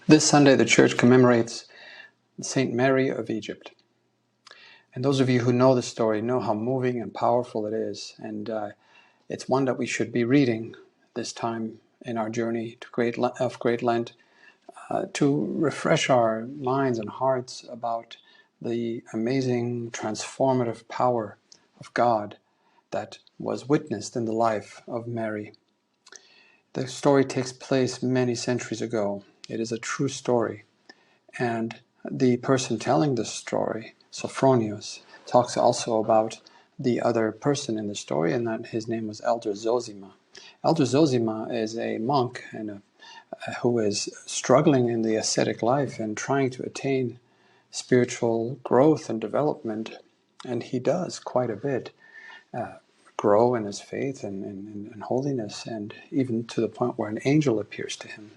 This Sunday, the Church commemorates Saint Mary of Egypt. And those of you who know the story know how moving and powerful it is. And it's one that we should be reading this time in our journey to Great Lent to refresh our minds and hearts about the amazing transformative power of God that was witnessed in the life of Mary. The story takes place many centuries ago. It is a true story. And the person telling the story, Sophronius, talks also about the other person in the story, and that his name was Elder Zosima. Elder Zosima is a monk who is struggling in the ascetic life and trying to attain spiritual growth and development, and he does quite a bit grow in his faith and holiness, and even to the point where an angel appears to him.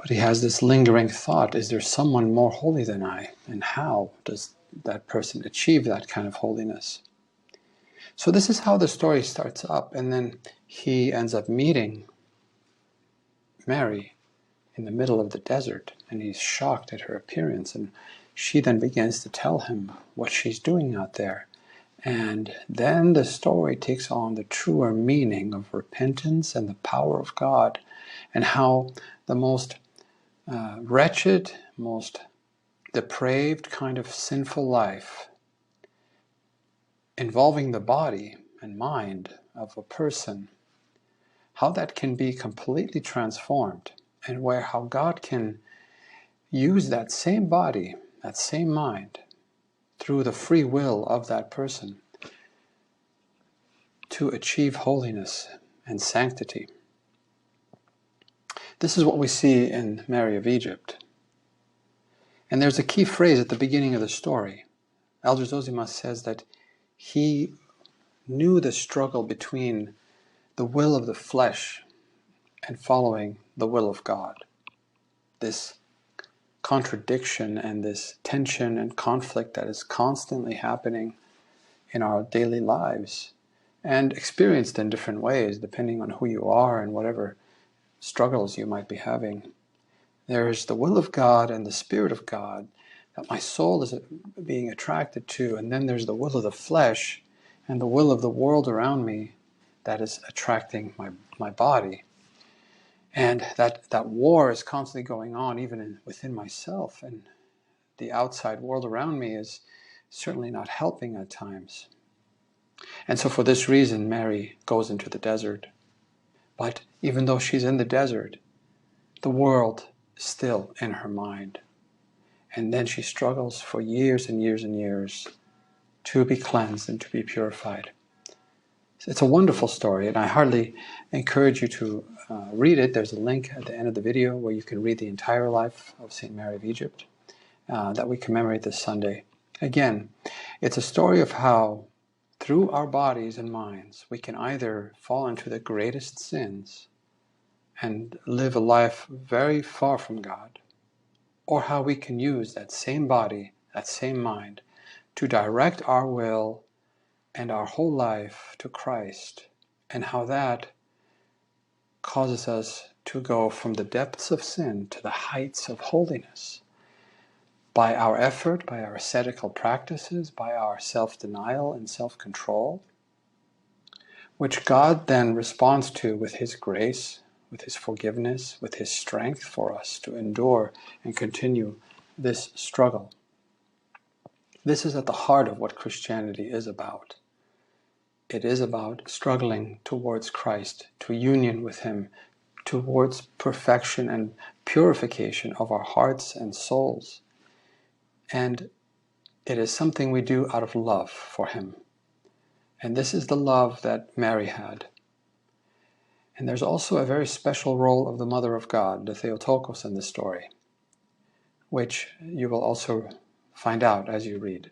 But he has this lingering thought, is there someone more holy than I? And how does that person achieve that kind of holiness? So this is how the story starts up, and then he ends up meeting Mary in the middle of the desert, and he's shocked at her appearance, and she then begins to tell him what she's doing out there. And then the story takes on the truer meaning of repentance and the power of God, and how the most wretched, most depraved kind of sinful life involving the body and mind of a person, how that can be completely transformed, and how God can use that same body, that same mind, through the free will of that person to achieve holiness and sanctity. This is what we see in Mary of Egypt. And there's a key phrase at the beginning of the story. Elder Zosima says that he knew the struggle between the will of the flesh and following the will of God. This contradiction and this tension and conflict that is constantly happening in our daily lives and experienced in different ways depending on who you are and whatever struggles you might be having. There is the will of God and the Spirit of God that my soul is being attracted to, and then there's the will of the flesh and the will of the world around me that is attracting my body. And that war is constantly going on even within myself, and the outside world around me is certainly not helping at times. And so for this reason, Mary goes into the desert. But even though she's in the desert, the world is still in her mind. And then she struggles for years and years and years to be cleansed and to be purified. It's a wonderful story, and I heartily encourage you to read it. There's a link at the end of the video where you can read the entire life of St. Mary of Egypt that we commemorate this Sunday. Again, it's a story of how through our bodies and minds we can either fall into the greatest sins and live a life very far from God, or how we can use that same body, that same mind, to direct our will and our whole life to Christ, and how that causes us to go from the depths of sin to the heights of holiness by our effort, by our ascetical practices, by our self-denial and self-control, which God then responds to with His grace, with His forgiveness, with His strength for us to endure and continue this struggle. This is at the heart of what Christianity is about. It is about struggling towards Christ, to union with Him, towards perfection and purification of our hearts and souls. And it is something we do out of love for Him. And this is the love that Mary had. And there's also a very special role of the Mother of God, the Theotokos, in this story, which you will also find out as you read.